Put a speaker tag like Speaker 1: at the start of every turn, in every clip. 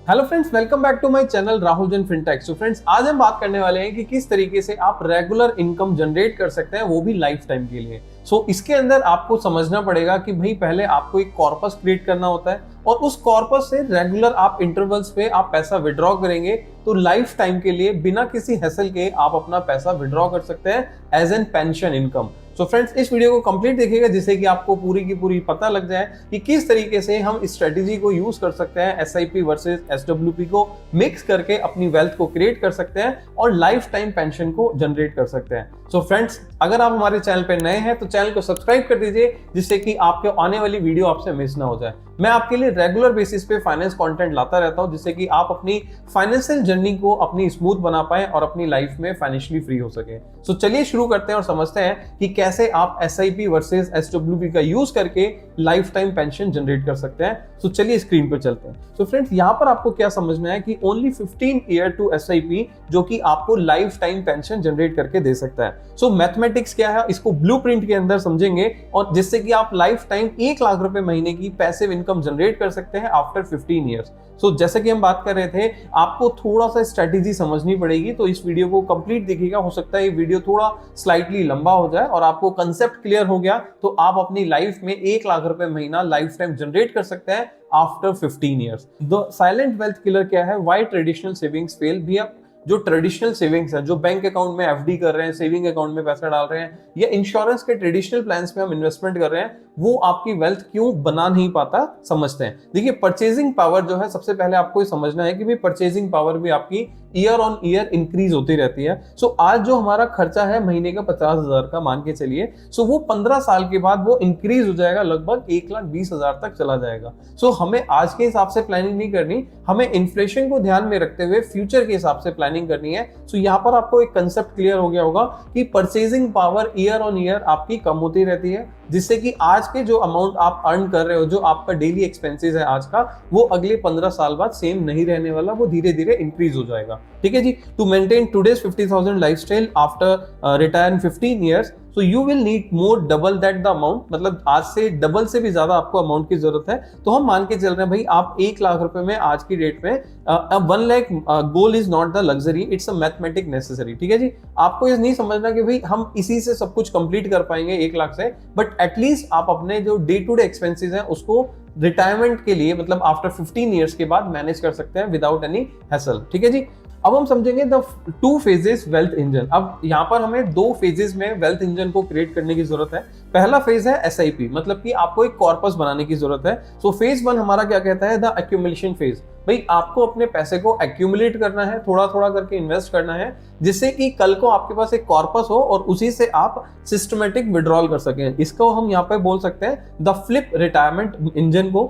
Speaker 1: Hello friends, welcome back to my channel Rahul Jain Fintech. So friends, आज हम बात करने वाले हैं कि किस तरीके से आप रेगुलर इनकम जनरेट कर सकते हैं, वो भी लाइफ टाइम के लिए। इसके अंदर आपको समझना पड़ेगा कि भाई पहले आपको एक कॉर्पस क्रिएट करना होता है और उस कॉर्पस से रेगुलर आप इंटरवल्स पे आप पैसा विड्रॉ करेंगे तो लाइफ टाइम के लिए बिना किसी हैसल के आप अपना पैसा विड्रॉ कर सकते हैं as an pension income. So friends, इस वीडियो को कंप्लीट देखिएगा जिससे कि आपको पूरी की पूरी पता लग जाए कि किस तरीके से हम इस स्ट्रेटेजी को यूज कर सकते हैं, एसआईपी वर्सेस एसडब्ल्यूपी को मिक्स करके अपनी वेल्थ को क्रिएट कर सकते हैं और लाइफ टाइम पेंशन को जनरेट कर सकते हैं। सो फ्रेंड्स, अगर आप हमारे चैनल पे नए हैं तो चैनल को सब्सक्राइब कर दीजिए जिससे कि आपके आने वाली वीडियो आपसे मिस ना हो जाए। मैं आपके लिए रेगुलर बेसिस पे फाइनेंस कंटेंट लाता रहता हूं जिससे कि आप अपनी फाइनेंशियल जर्नी को अपनी स्मूथ बना पाए और अपनी लाइफ में फाइनेंशियली फ्री हो सके। सो चलिए शुरू करते हैं और समझते हैं कि कैसे आप एसआईपी वर्सेस एसडब्ल्यूपी का यूज करके लाइफ टाइम पेंशन जनरेट कर सकते हैं। सो चलिए स्क्रीन पर चलते हैं। सो फ्रेंड्स, यहाँ पर आपको क्या समझना है कि ओनली 15 ईयर टू एसआईपी जो कि आपको लाइफ टाइम पेंशन जनरेट करके दे सकता है। सो मैथमेटिक्स क्या है, इसको ब्लूप्रिंट के अंदर समझेंगे और जिससे कि आप लाइफ टाइम 1 लाख रुपए महीने की पैसिव इनकम जनरेट कर सकते हैं आफ्टर 15 ईयर्स। जैसे कि हम बात कर रहे थे, आपको थोड़ा सा स्ट्रेटेजी समझनी पड़ेगी, तो इस वीडियो को कंप्लीट देखिएगा। हो सकता है ये वीडियो थोड़ा स्लाइटली लंबा हो जाए और आपको कंसेप्ट क्लियर हो गया तो आप अपनी लाइफ में 1 लाख रुपए महीना लाइफ टाइम जनरेट कर सकते हैं after 15 years. The silent wealth killer क्या है, व्हाई ट्रेडिशनल सेविंग्स फेल। भी आप जो ट्रेडिशनल सेविंग्स है, जो बैंक अकाउंट में एफडी कर रहे हैं, सेविंग अकाउंट में पैसा डाल रहे हैं या इंश्योरेंस के ट्रेडिशनल प्लान्स में हम इन्वेस्टमेंट कर रहे हैं, वो आपकी वेल्थ क्यों बना नहीं पाता, समझते हैं। देखिए, परचेजिंग पावर जो है, सबसे पहले आपको ये समझना है कि भाई परचेजिंग पावर भी आपकी ईयर ऑन ईयर इंक्रीज होती रहती है। आज जो हमारा खर्चा है महीने का 50,000 का मान के चलिए, वो 15 साल के बाद वो इंक्रीज हो जाएगा, लगभग 1,20,000 तक चला जाएगा। हमें आज के हिसाब से प्लानिंग नहीं करनी, हमें इन्फ्लेशन को ध्यान में रखते हुए फ्यूचर के हिसाब से प्लानिंग करनी है। यहाँ पर आपको एक कंसेप्ट क्लियर हो गया होगा कि purchasing power year on year आपकी कम होती रहती है, जिससे कि आज के जो अमाउंट आप अर्न कर रहे हो, जो आपका डेली एक्सपेंसेस है आज का, वो अगले 15 साल बाद सेम नहीं रहने वाला, वो धीरे धीरे इंक्रीज हो जाएगा। ठीक है जी। To maintain today's 50,000 lifestyle after retire in 15 years, so you will need more double that the amount, मतलब आज से डबल से भी ज्यादा आपको अमाउंट की जरूरत है। तो हम मान के चल रहे हैं भाई, आप 1 लाख रुपए में आज की डेट में 1 lakh goal is not the luxury, it's a mathematic necessary. ठीक है जी। आपको ये नहीं समझना कि भाई हम इसी से सब कुछ कंप्लीट कर पाएंगे 1 लाख से, बट एटलीस्ट आप अपने जो डे टू डे एक्सपेंसेस हैं उसको रिटायरमेंट के लिए, मतलब आफ्टर 15 ईयर्स के बाद मैनेज कर सकते हैं विदाउट एनी हैसल। ठीक है जी। अब हम समझेंगे द 2 फेजेस वेल्थ इंजन। अब यहाँ पर हमें 2 फेजेस में वेल्थ इंजन को क्रिएट करने की जरूरत है। पहला फेज है एसआईपी, मतलब कि आपको एक कॉर्पस बनाने की जरूरत है। फेज 1 हमारा क्या कहता है, द एक्यूमुलेशन फेज। भाई आपको अपने पैसे को एक्यूमुलेट करना है, थोड़ा थोड़ा करके इन्वेस्ट करना है, जिससे कि कल को आपके पास एक कॉर्पस हो और उसी से आप सिस्टमेटिक विड्रॉल कर सकें। इसको हम यहाँ पे बोल सकते हैं द फ्लिप रिटायरमेंट इंजन को।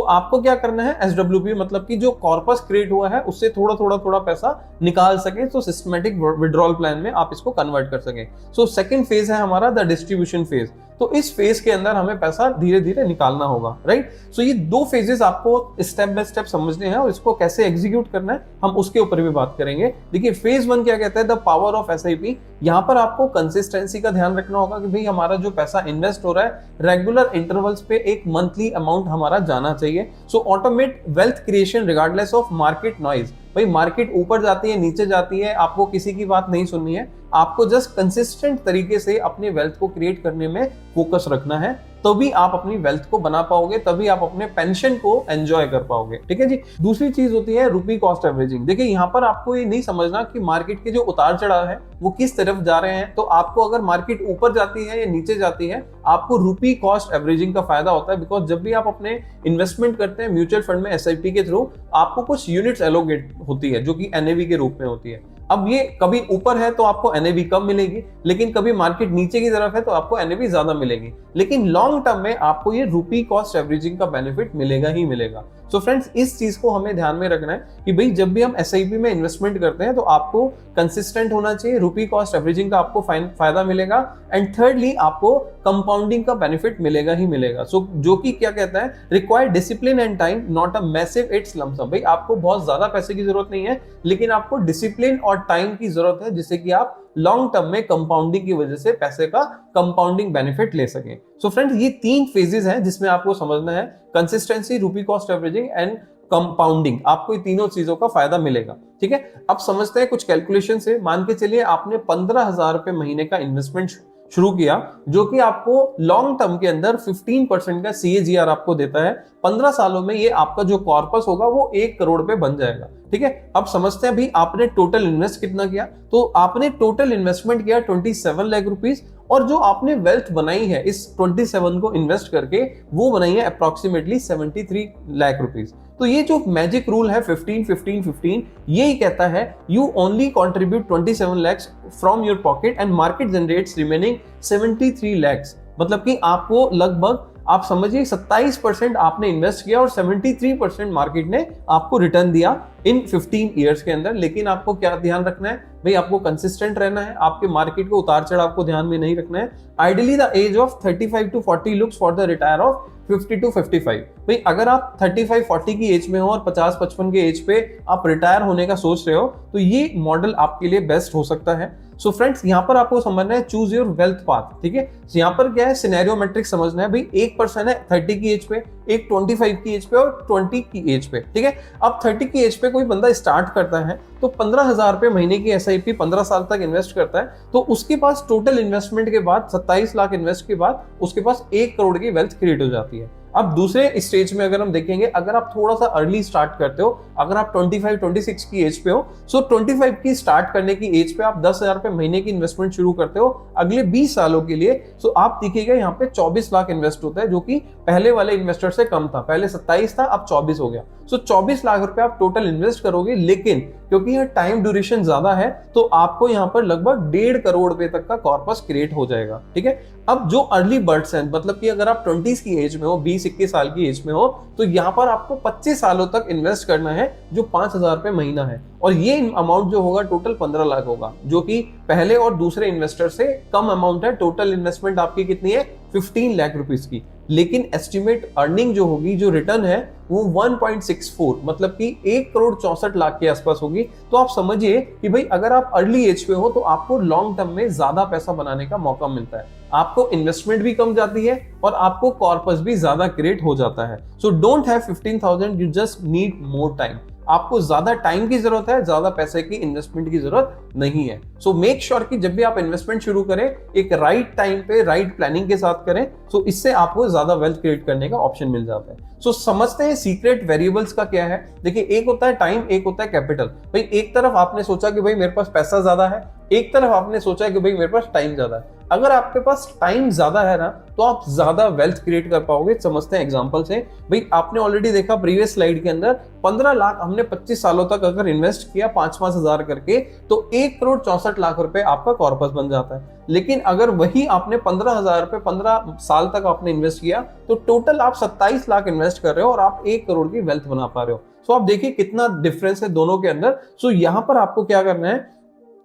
Speaker 1: आपको क्या करना है, एसडब्ल्यूपी, मतलब कि जो कॉर्पस क्रिएट हुआ है उससे थोड़ा थोड़ा पैसा निकाल सके, सिस्टमेटिक विड्रॉल प्लान में आप इसको कन्वर्ट कर सकें। सेकंड फेज है हमारा द डिस्ट्रीब्यूशन फेज। इस फेज के अंदर हमें पैसा धीरे धीरे निकालना होगा, राइट। ये 2 फेजेस आपको स्टेप बाय स्टेप समझने हैं और इसको कैसे एग्जीक्यूट करना है हम उसके ऊपर भी बात करेंगे। देखिए, फेज 1 क्या कहता है, द पावर ऑफ एसआईपी। यहाँ पर आपको कंसिस्टेंसी का ध्यान रखना होगा कि भाई हमारा जो पैसा इन्वेस्ट हो रहा है रेगुलर इंटरवल्स पे एक मंथली अमाउंट हमारा जाना चाहिए। Automate wealth creation regardless of market noise. भाई मार्केट ऊपर जाती है, नीचे जाती है, आपको किसी की बात नहीं सुननी है, आपको जस्ट कंसिस्टेंट तरीके से अपने वेल्थ को क्रिएट करने में फोकस रखना है, तभी आप अपनी वेल्थ को बना पाओगे, तभी आप अपने पेंशन को एंजॉय कर पाओगे। ठीक है जी। दूसरी चीज होती है रूपी कॉस्ट एवरेजिंग। देखिए, यहाँ पर आपको ये नहीं समझना कि मार्केट के जो उतार चढ़ाव है वो किस तरफ जा रहे हैं। तो आपको अगर मार्केट ऊपर जाती है या नीचे जाती है, आपको रूपी कॉस्ट एवरेजिंग का फायदा होता है, बिकॉज जब भी आप अपने इन्वेस्टमेंट करते हैं म्यूचुअल फंड में एसआईपी के थ्रू, आपको कुछ यूनिट्स एलोकेट होती है जो कि एनएवी के रूप में होती है। अब ये कभी ऊपर है तो आपको एनएवी कम मिलेगी, लेकिन कभी मार्केट नीचे की तरफ है तो आपको एनएवी ज्यादा मिलेगी, लेकिन लॉन्ग टर्म में आपको ये रूपी कॉस्ट एवरेजिंग का बेनिफिट मिलेगा ही मिलेगा। फ्रेंड्स, इस चीज को हमें ध्यान में रखना है कि भाई जब भी हम एसआईपी में इन्वेस्टमेंट करते हैं तो आपको कंसिस्टेंट होना चाहिए, रूपी कॉस्ट एवरेजिंग का आपको फायदा मिलेगा, एंड थर्डली आपको कंपाउंडिंग का बेनिफिट मिलेगा ही मिलेगा। जो कि क्या कहता है, require discipline and time, not a massive it's lump sum. भाई आपको बहुत ज्यादा पैसे की जरूरत नहीं है, लेकिन आपको डिसिप्लिन और टाइम की जरूरत है, जिससे कि आप लॉन्ग टर्म में कंपाउंडिंग की वजह से पैसे का कंपाउंडिंग बेनिफिट ले सकें। फ्रेंड्स, ये 3 फेजेस हैं जिसमें आपको समझना है, कंसिस्टेंसी, रूपी कॉस्ट एवरेजिंग एंड कंपाउंडिंग, आपको ये तीनों चीजों का फायदा मिलेगा। ठीक है, अब समझते हैं कुछ कैलकुलेशन से। मान के चलिए आपने 15,000 रुपए महीने का इन्वेस्टमेंट शुरू किया, जो कि आपको लॉन्ग टर्म के अंदर 15% का CAGR आपको देता है। 15 सालों में ये आपका जो कॉर्पस होगा वो 1 करोड़ पे बन जाएगा। ठीक है, अब समझते हैं भाई आपने टोटल इन्वेस्ट कितना किया। तो आपने टोटल इन्वेस्टमेंट किया 27 लाख रुपीस, और जो आपने वेल्थ बनाई है इस 27 को इन्वेस्ट करके, वो बनाई है अप्रोक्सीमेटली 73 लाख रुपीस। तो ये जो मैजिक रूल है 15-15-15, यही कहता है you only contribute 27 lakhs from your pocket and market generates remaining 73 lakhs। मतलब कि आपको लगभग आप समझिए 27% आपने इन्वेस्ट किया और 73% मार्केट ने आपको रिटर्न दिया इन 15 ईयर्स के अंदर। लेकिन आपको क्या ध्यान रखना है भाई, आपको कंसिस्टेंट रहना है, आपके मार्केट को उतार चढ़ाव को ध्यान में नहीं रखना है। Ideally the age of 35 to 40 looks for the retire of 50 to 55। भाई अगर आप 35-40 की एज में हो और 50-55 के एज पे आप रिटायर होने का सोच रहे हो, तो ये मॉडल आपके लिए बेस्ट हो सकता है। सो फ्रेंड्स, यहाँ पर आपको समझना है चूज योर वेल्थ पाथ। ठीक है, यहाँ पर क्या है, सिनेरियो मैट्रिक्स समझना है भाई। एक पर्सन है 30 की एज पे, एक 25 की एज पे और 20 की एज पे। ठीक है, अब 30 की एज पे कोई बंदा स्टार्ट करता है तो 15,000 रुपए महीने की SIP 15 साल तक इन्वेस्ट करता है, तो उसके पास टोटल इन्वेस्टमेंट के बाद 27 लाख इन्वेस्ट के बाद उसके पास 1 करोड़ की वेल्थ क्रिएट हो जाती है। अब दूसरे स्टेज में अगर हम देखेंगे, अगर आप थोड़ा सा अर्ली स्टार्ट करते हो, अगर आप 25-26 की एज पे हो, सो 25 की स्टार्ट करने की एज पे आप 10,000 रुपए महीने की इन्वेस्टमेंट शुरू करते हो अगले 20 सालों के लिए। सो आप देखिएगा यहाँ पे 24 लाख इन्वेस्ट होता है, जो कि पहले वाले इन्वेस्टर से कम था। पहले 27 था, अब 24 हो गया। सो 24 लाख रुपए आप टोटल इन्वेस्ट करोगे, लेकिन क्योंकि यह टाइम ड्यूरेशन ज्यादा है तो आपको यहाँ पर लगभग 1.5 करोड़ रुपए तक का कॉर्पस क्रिएट हो जाएगा। ठीक है, अब जो अर्ली बर्ड्स हैं, मतलब कि अगर आप 20 की एज में हो, 20-21 साल की एज में हो, तो यहाँ पर आपको 25 सालों तक इन्वेस्ट करना है, जो 5,000 रुपए महीना है। और ये अमाउंट जो होगा टोटल 15 लाख होगा, जो कि पहले और दूसरे इन्वेस्टर से कम अमाउंट है। टोटल इन्वेस्टमेंट आपकी कितनी है, 15 लाख रुपीस की, लेकिन एस्टिमेट अर्निंग जो होगी, जो रिटर्न है, वो 1.64 मतलब कि 1 करोड़ 64 लाख के आसपास होगी। तो आप समझिए कि भाई अगर आप अर्ली एज पे हो तो आपको लॉन्ग टर्म में ज्यादा पैसा बनाने का मौका मिलता है। आपको इन्वेस्टमेंट भी कम जाती है और आपको कॉर्पस भी ज्यादा क्रिएट हो जाता है। So don't have 15,000, you just need more time. आपको ज्यादा टाइम की जरूरत है, ज्यादा पैसे की इन्वेस्टमेंट की जरूरत नहीं है। सो मेक श्योर कि जब भी आप इन्वेस्टमेंट शुरू करें, एक राइट टाइम पे राइट प्लानिंग के साथ करें। सो इससे आपको ज्यादा वेल्थ क्रिएट करने का ऑप्शन मिल जाता है। सो समझते हैं सीक्रेट वेरिएबल्स का क्या है। देखिए, एक होता है टाइम, एक होता है कैपिटल। भाई एक तरफ आपने सोचा कि भाई मेरे पास पैसा ज्यादा है, एक तरफ आपने सोचा कि भाई मेरे पास टाइम ज्यादा है। अगर आपके पास टाइम ज्यादा है ना, तो आप ज्यादा वेल्थ क्रिएट कर पाओगे। समझते हैं एग्जांपल से। भाई आपने ऑलरेडी देखा प्रीवियस स्लाइड के अंदर, 15 लाख हमने 25 सालों तक अगर इन्वेस्ट किया 5-5 हजार करके, तो 1 करोड़ 64 लाख रुपए आपका कॉर्पस बन जाता है। लेकिन अगर वही आपने 15,000 रुपए 15 साल तक आपने इन्वेस्ट किया, तो टोटल आप 27 लाख इन्वेस्ट कर रहे हो और आप 1 करोड़ की वेल्थ बना पा रहे हो। सो आप देखिए कितना डिफरेंस है दोनों के अंदर। सो यहां पर आपको क्या करना है,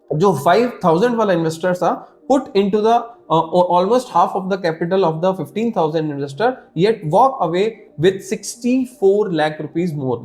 Speaker 1: जो 5,000 वाला इन्वेस्टर था, put into the almost half of the capital of the 15,000 investor, yet walk away with 64 lakh rupees more।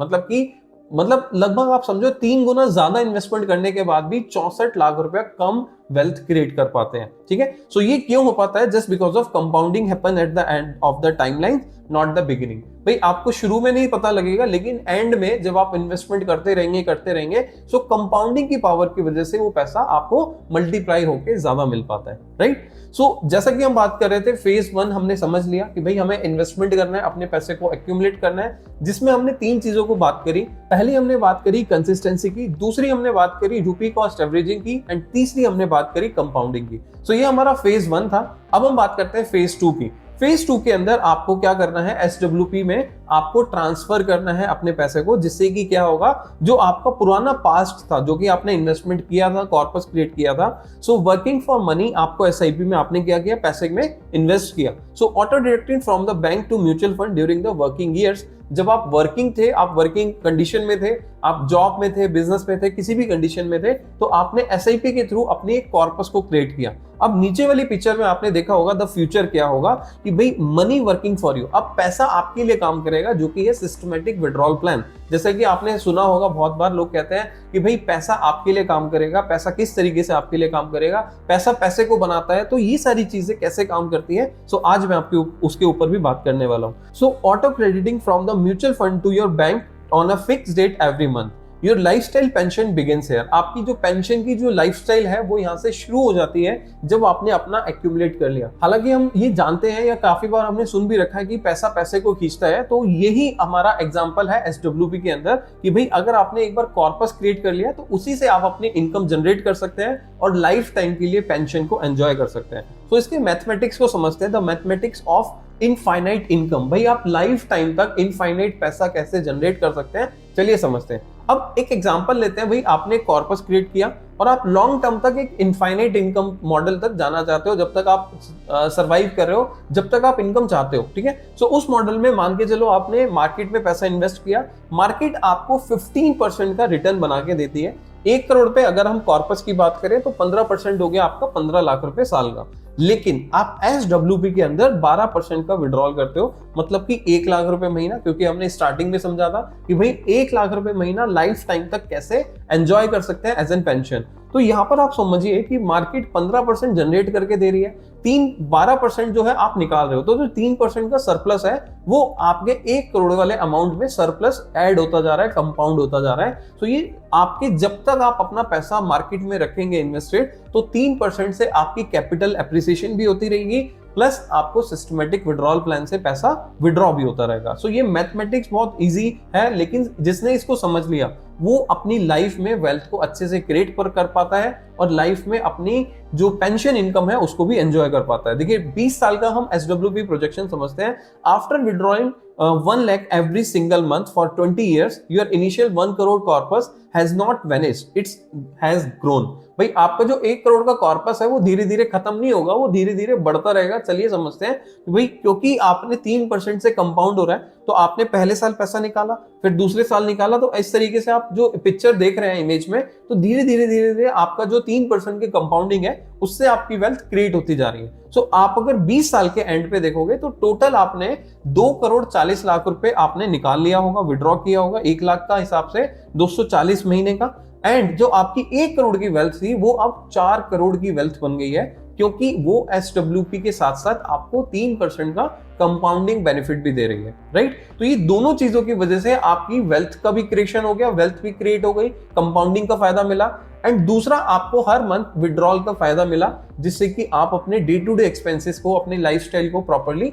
Speaker 1: मतलब लगभग आप समझो 3 गुना ज्यादा इन्वेस्टमेंट करने के बाद भी 64 लाख रुपया कम वेल्थ क्रिएट कर पाते हैं। ठीक है, सो ये क्यों हो पाता है? Just because of compounding happen at the end of the timeline, not the beginning. भाई आपको शुरू में नहीं पता लगेगा, लेकिन एंड में जब आप इन्वेस्टमेंट करते रहेंगे, सो कंपाउंडिंग की पावर की वजह से वो पैसा आपको मल्टीप्लाई होकर ज्यादा मिल पाता है। राइट, सो जैसा कि हम बात कर रहे थे, फेज 1 हमने समझ लिया कि भाई हमें इन्वेस्टमेंट करना है, अपने पैसे को एक्यूमुलेट करना है, जिसमें हमने 3 चीजों को बात करी। पहली हमने बात करी कंसिस्टेंसी की, दूसरी हमने बात करी रुपी कॉस्ट एवरेजिंग की, एंड तीसरी हमने बात करी कंपाउंडिंग की। सो ये हमारा फेज 1 था। अब हम बात करते हैं फेज 2 की। फेज 2 के अंदर आपको क्या करना है, SWP में आपको ट्रांसफर करना है अपने पैसे को, जिससे कि क्या होगा, जो आपका पुराना पास्ट था, जो कि आपने इन्वेस्टमेंट किया था, कॉर्पस क्रिएट किया था, सो वर्किंग फॉर मनी, आपको SIP में आपने क्या किया, पैसे में इन्वेस्ट किया। So auto deducted from the bank to mutual fund during the working years. जब आप वर्किंग थे, आप वर्किंग कंडीशन में थे, आप जॉब में थे, बिजनेस में थे, किसी भी कंडीशन में थे, तो आपने SIP के थ्रू अपने एक कॉर्पस को क्रिएट किया। अब नीचे वाली पिक्चर में आपने देखा होगा द फ्यूचर क्या होगा, कि भाई मनी वर्किंग फॉर यू। अब पैसा आपके लिए काम करेगा, जो कि है सिस्टमैटिक विड्रॉल प्लान। जैसे कि आपने सुना होगा बहुत बार, लोग कहते हैं कि भाई पैसा आपके लिए काम करेगा। पैसा किस तरीके से आपके लिए काम करेगा, पैसा पैसे को बनाता है, तो ये सारी चीजें कैसे काम करती है, सो आज मैं आपके उसके ऊपर भी बात करने वाला हूं। So auto crediting from the mutual fund to your bank on a fix date every month. Your lifestyle pension begins here. आपकी जो पेंशन की जो लाइफस्टाइल है वो यहाँ से शुरू हो जाती है जब आपने अपना एक्यूमुलेट कर लिया। हालांकि हम ये जानते हैं या काफी बार हमने सुन भी रखा है कि पैसा पैसे को खींचता है, तो यही हमारा एग्जांपल है एसडब्ल्यूपी के अंदर कि भाई अगर आपने एक बार कॉर्पस क्रिएट कर लिया तो उसी से आप अपनी इनकम जनरेट कर सकते हैं और लाइफ टाइम के लिए पेंशन को एंजॉय कर सकते हैं। तो इसके मैथमेटिक्स को समझते हैं, the mathematics of infinite income. भाई आप लाइफ टाइम तक इनफाइनाइट पैसा कैसे जनरेट कर सकते हैं, चलिए समझते हैं। अब एक एग्जांपल लेते हैं। भाई आपने कॉर्पस क्रिएट किया और आप लॉन्ग टर्म तक एक इनफाइनाइट इनकम मॉडल तक जाना चाहते हो, जब तक आप सरवाइव कर रहे हो, जब तक आप इनकम चाहते हो, ठीक है। सो उस मॉडल में मान के चलो आपने मार्केट में पैसा इन्वेस्ट किया, मार्केट आपको 15% का रिटर्न बना के देती है। 1 करोड़ पे अगर हम कॉर्पस की बात करें तो 15% हो गया आपका 15 लाख रुपए साल का। लेकिन आप एसडब्ल्यूपी के अंदर 12% का विड्रॉल करते हो, मतलब कि 1 लाख रुपए महीना, क्योंकि हमने स्टार्टिंग में समझा था कि भाई 1 लाख रुपए महीना लाइफ टाइम तक कैसे एंजॉय कर सकते हैं एज एन पेंशन। तो यहां पर आप समझिए कि मार्केट 15% जनरेट करके दे रही है, 12% जो है आप निकाल रहे हो, तो जो 3% का सरप्लस है वो आपके 1 करोड़ वाले अमाउंट में सरप्लस ऐड होता जा रहा है, कंपाउंड होता जा रहा है। तो ये आपके जब तक आप अपना पैसा मार्केट में रखेंगे इन्वेस्टेड, तो 3% से आपकी कैपिटल एप्रिसिएशन भी होती रहेगी, प्लस आपको सिस्टमेटिक विड्रॉल प्लान से पैसा विड्रॉ भी होता रहेगा। सो ये मैथमेटिक्स बहुत इजी है, लेकिन जिसने इसको समझ लिया वो अपनी लाइफ में वेल्थ को अच्छे से क्रिएट कर पाता है और लाइफ में अपनी जो पेंशन इनकम है उसको भी एंजॉय कर पाता है। देखिए 20 साल का हम एसडब्ल्यूपी प्रोजेक्शन समझते हैं। After withdrawing 1 lakh every single month for 20 years, your initial 1 crore corpus has not vanished, it has grown। भाई आपका जो 1 करोड़ का कॉर्पस है वो धीरे धीरे खत्म नहीं होगा, वो धीरे धीरे बढ़ता रहेगा। चलिए समझते हैं भाई, क्योंकि आपने 3% से कंपाउंड हो रहा है, तो आपने पहले साल पैसा निकाला, फिर दूसरे साल निकाला, तो इस तरीके से आप जो पिक्चर देख रहे हैं इमेज में, तो धीरे धीरे आपका जो 3% की कंपाउंडिंग है उससे आपकी वेल्थ क्रिएट होती जा रही है। सो आप अगर 20 साल के एंड पे देखोगे तो टोटल आपने 2 करोड़ 40 लाख रुपए आपने निकाल लिया होगा, विड्रॉ किया होगा 1 लाख का हिसाब से 240 महीने का। एंड जो आपकी 1 करोड़ की वेल्थ थी वो अब 4 करोड़ की वेल्थ बन गई है, क्योंकि वो एसडब्ल्यूपी के साथ साथ आपको 3% का कंपाउंडिंग बेनिफिट भी दे रही है, राइट। तो ये दोनों चीजों की वजह से आपकी वेल्थ का भी क्रिएशन हो गया, वेल्थ भी क्रिएट हो गई, कंपाउंडिंग का फायदा मिला, एंड दूसरा आपको हर मंथ विड्रॉल का फायदा मिला, जिससे कि आप अपने डे टू डे एक्सपेंसेस को, अपनी लाइफस्टाइल को प्रॉपर्ली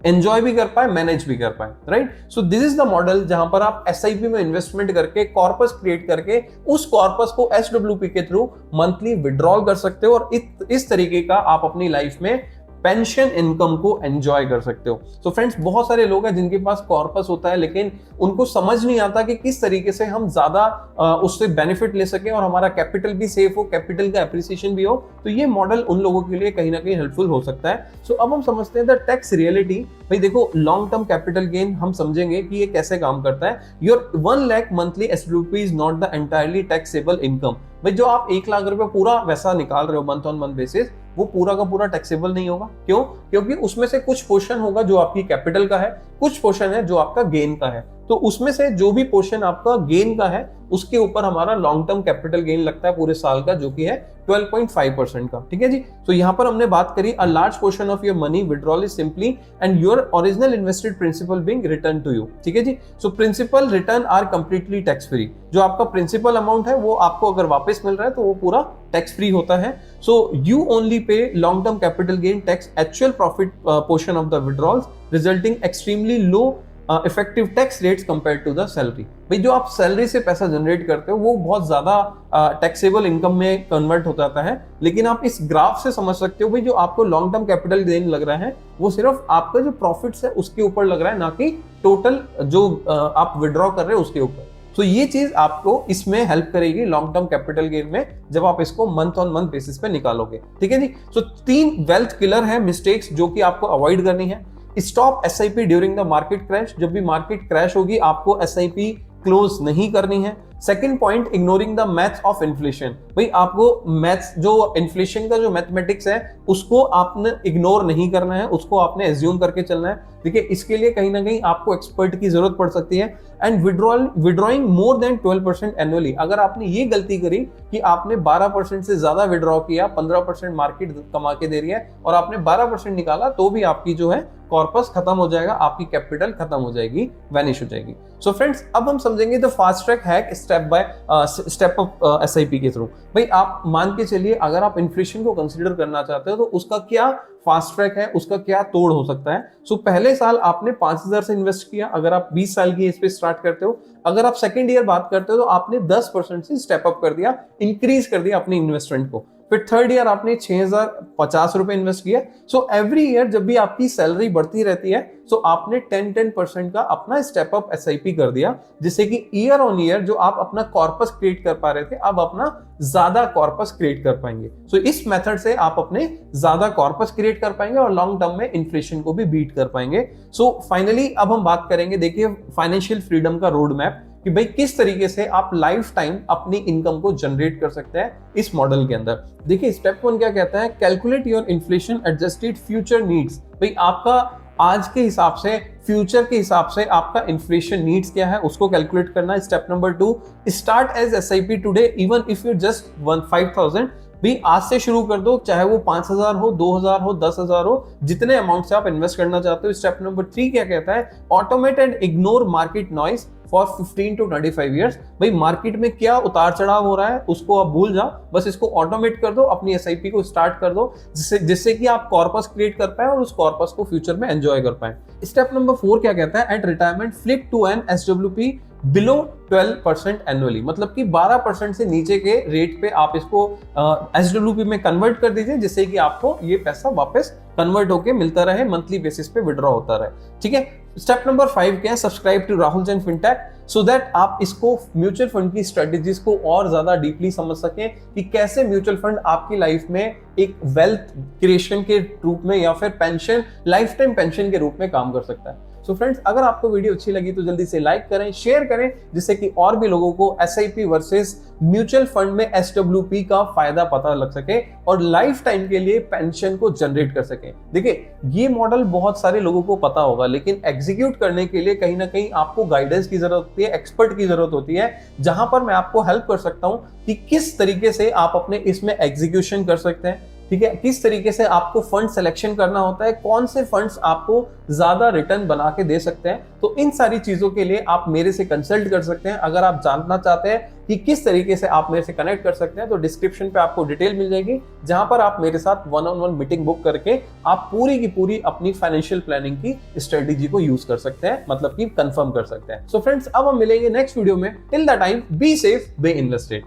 Speaker 1: एंजॉय भी कर पाए, मैनेज भी कर पाए, right. So this is the model जहां पर आप एसआईपी में इन्वेस्टमेंट करके कॉर्पस क्रिएट करके उस कॉर्पस को एसडब्ल्यूपी के थ्रू मंथली विड्रॉल कर सकते हो और इस तरीके का आप अपनी लाइफ में पेंशन इनकम को एंजॉय कर सकते हो। सो फ्रेंड्स, बहुत सारे लोग हैं जिनके पास कॉर्पस होता है, लेकिन उनको समझ नहीं आता कि किस तरीके से हम ज्यादा उससे बेनिफिट ले सके और हमारा कैपिटल भी सेफ हो, कैपिटल का एप्रिसिएशन भी हो। तो ये मॉडल उन लोगों के लिए कहीं ना कहीं हेल्पफुल हो सकता है। सो अब हम समझते हैं द टैक्स रियलिटी। भाई देखो, लॉन्ग टर्म कैपिटल गेन हम समझेंगे कि ये कैसे काम करता है। Your 1 lakh monthly SWP is not the entirely taxable income. भाई जो आप 1 लाख रुपए पूरा वैसा निकाल रहे हो मंथ ऑन मंथ बेसिस, वो पूरा का पूरा टैक्सेबल नहीं होगा। क्यों? क्योंकि उसमें से कुछ पोर्शन होगा जो आपकी कैपिटल का है, कुछ पोर्शन है जो आपका गेन का है। तो उसमें से जो भी पोर्शन आपका गेन का है उसके ऊपर हमारा लॉन्ग टर्म कैपिटल गेन लगता है पूरे साल का, जो कि है 12.5% का, ठीक है जी। तो यहाँ पर हमने बात करी a large portion of your money withdrawal is simply and your original invested principal being return to you, ठीक है जी। So principal return are completely tax free. जो आपका प्रिंसिपल अमाउंट है वो आपको अगर वापस मिल रहा है तो वो पूरा टैक्स फ्री होता है। So you only pay long term capital gain tax actual profit portion of the withdrawals, resulting extremely low effective tax rates compare to the salary. भाई जो आप सैलरी से पैसा जनरेट करते हो वो बहुत ज्यादा टैक्सेबल इनकम में कन्वर्ट हो जाता है, लेकिन आप इस ग्राफ से समझ सकते हो भाई जो आपको लॉन्ग टर्म कैपिटल गेन लग रहा है वो सिर्फ आपका जो प्रॉफिट्स है उसके ऊपर लग रहा है, ना कि टोटल जो आप विड्रॉ कर रहे हो उसके ऊपर। तो ये चीज आपको इसमें हेल्प करेगी लॉन्ग टर्म कैपिटल गेन में, जब आप इसको मंथ ऑन मंथ बेसिस पे निकालोगे, ठीक है जी। सो 3 वेल्थ किलर है मिस्टेक्स जो कि आपको अवॉइड करनी है। Stop SIP during the market crash. जब भी मार्केट क्रैश होगी आपको एसआईपी क्लोज नहीं करनी है। Second point, ignoring the maths of inflation. भाई आपको मैथ्स जो इन्फ्लेशन का जो मैथमेटिक्स है उसको आपने इग्नोर नहीं करना है, उसको आपने एज्यूम करके चलना है। देखिए इसके लिए कहीं ना कहीं आपको एक्सपर्ट की जरूरत पड़ सकती है। And withdrawing more than 12% annually. अगर आपने ये गलती करी कि आपने 12% से ज्यादा विड्रॉ किया, 15% मार्केट कमा के दे रही है और आपने 12% निकाला, तो भी आपकी जो है कॉर्पस खत्म हो जाएगा, आपकी कैपिटल खत्म हो जाएगी, वैनिश हो जाएगी। सो फ्रेंड्स, अब हम समझेंगे the fast track hack step up SIP के थ्रू। भाई आप मान के चलिए, अगर आप इन्फ्लेशन को कंसीडर करना चाहते हो तो उसका क्या फास्ट ट्रैक है, उसका क्या तोड़ हो सकता है। सो पहले साल आपने 5,000 से इन्वेस्ट किया, अगर आप 20 साल की एज पे स्टार्ट करते हो। अगर आप सेकेंड ईयर बात करते हो तो आपने 10% से स्टेप अप कर दिया, इंक्रीज कर दिया अपनी इन्वेस्टमेंट को। फिर थर्ड ईयर आपने 6,050 रुपए इन्वेस्ट किया। सो एवरी ईयर जब भी आपकी सैलरी बढ़ती रहती है, सो आपने 10% का अपना स्टेप अप एसआईपी कर दिया, जिससे कि ईयर ऑन ईयर जो आप अपना कॉर्पस क्रिएट कर पा रहे थे, अब अपना ज्यादा कॉर्पस क्रिएट कर पाएंगे। सो इस मेथड से आप अपने ज्यादा कॉर्पस क्रिएट कर पाएंगे और लॉन्ग टर्म में इन्फ्लेशन को भी बीट कर पाएंगे। सो फाइनली अब हम बात करेंगे, देखिए, फाइनेंशियल फ्रीडम का रोड मैप, कि भाई किस तरीके से आप लाइफ टाइम अपनी इनकम को जनरेट कर सकते हैं इस मॉडल के अंदर। देखिए स्टेप 1 क्या कहता है, calculate your inflation adjusted future needs. भाई आपका आज के हिसाब से, फ्यूचर के हिसाब से आपका इन्फ्लेशन नीड्स क्या है, उसको कैलकुलेट करना है। Step number 2, start as SIP today even if you just 5,000। भी आज से शुरू कर दो, चाहे वो 5,000 हो, 2,000 हो, 10,000 हो, जितने अमाउंट से आप इन्वेस्ट करना चाहते हो। स्टेप नंबर 3 क्या कहता है, automate and ignore market noise for 15 to 25 years. भाई मार्केट में क्या उतार चढ़ाव हो रहा है उसको आप भूल जाओ, बस इसको ऑटोमेट कर दो, अपनी एसआईपी को स्टार्ट कर दो, जिससे कि आप कॉर्पस क्रिएट कर पाए और उस कॉर्पस को फ्यूचर में एंजॉय कर पाए। स्टेप नंबर 4 क्या कहता है, at retirement flip to an SWP below 12% annually. मतलब कि 12% से नीचे के रेट पे आप इसको एसडब्ल्यूपी में कन्वर्ट कर दीजिए, जिससे कि आपको ये पैसा वापस कन्वर्ट होके मिलता रहे, मंथली बेसिस पे विड्रॉ होता रहे। ठीक है। स्टेप नंबर 5 क्या है, subscribe to Rahul Jain Fintech, so that आप इसको म्यूचुअल फंड की स्ट्रेटेजीज को और ज्यादा डीपली समझ सकें कि कैसे म्यूचुअल फंड आपकी लाइफ में एक वेल्थ क्रिएशन के रूप में या फिर पेंशन, लाइफ टाइम पेंशन के रूप में काम कर सकता है। सो फ्रेंड्स, अगर आपको वीडियो अच्छी लगी तो जल्दी से लाइक करें, शेयर करें, जिससे कि और भी लोगों को एसआईपी वर्सेस म्यूचुअल फंड में एसडब्ल्यूपी का फायदा पता लग सके और लाइफ टाइम के लिए पेंशन को जनरेट कर सके। देखिए ये मॉडल बहुत सारे लोगों को पता होगा, लेकिन एग्जीक्यूट करने के लिए कहीं ना कहीं आपको गाइडेंस की जरूरत होती है, एक्सपर्ट की जरूरत होती है, जहां पर मैं आपको हेल्प कर सकता हूं कि किस तरीके से आप अपने इसमें एग्जीक्यूशन कर सकते हैं। ठीक है, किस तरीके से आपको फंड सिलेक्शन करना होता है, कौन से फंड्स आपको ज्यादा रिटर्न बना के दे सकते हैं। तो इन सारी चीजों के लिए आप मेरे से कंसल्ट कर सकते हैं। अगर आप जानना चाहते हैं कि किस तरीके से आप मेरे से कनेक्ट कर सकते हैं, तो डिस्क्रिप्शन पे आपको डिटेल मिल जाएगी, जहां पर आप मेरे साथ 1-on-1 मीटिंग बुक करके आप पूरी की पूरी अपनी फाइनेंशियल प्लानिंग की स्ट्रेटेजी को यूज कर सकते हैं, मतलब कि कंफर्म कर सकते हैं। सो फ्रेंड्स, अब हम मिलेंगे नेक्स्ट वीडियो में। Till the time, be safe, be invested.